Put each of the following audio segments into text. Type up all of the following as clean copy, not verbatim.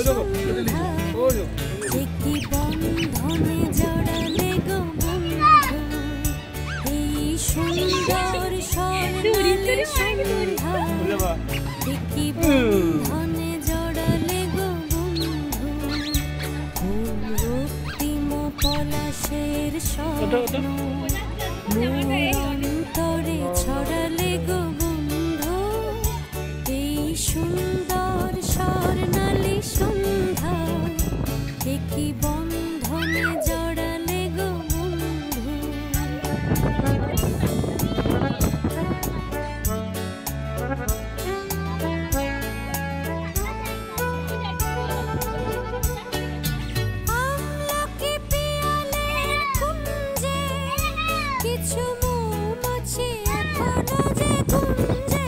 সন্ধ্যা একটি বন্ধনে জড়ালে গো বন্ধু এই সুন্দর স্বর্ণালী সন্ধ্যা একটি বন্ধনে জড়ালে গো বন্ধু রক্তিম পলাশের স্বপ্ন মোর অন্তরে ছড়ালে গো বন্ধু এই সুন্দর স্বর্ণালী সন্ধ্যা একই বন্ধনে জড়ালে গো বন্ধু আমলকি পিয়ালের কুঞ্জে কিছু মৌমাছি এখনো যে গুঞ্জে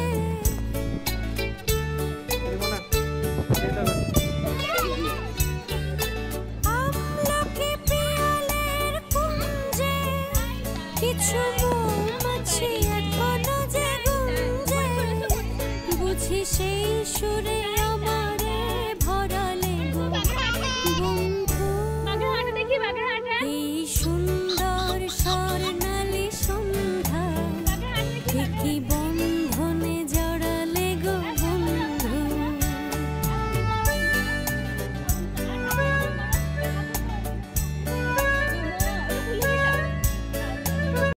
আমলকি পিয়ালের কুঞ্জে কিছু মৌমাছি এখনো যে গুঞ্জে বুঝি সেই সুরে আমারে ভরালে গো বন্ধু এই সুন্দর স্বর্ণালী সন্ধ্যা ঠিকই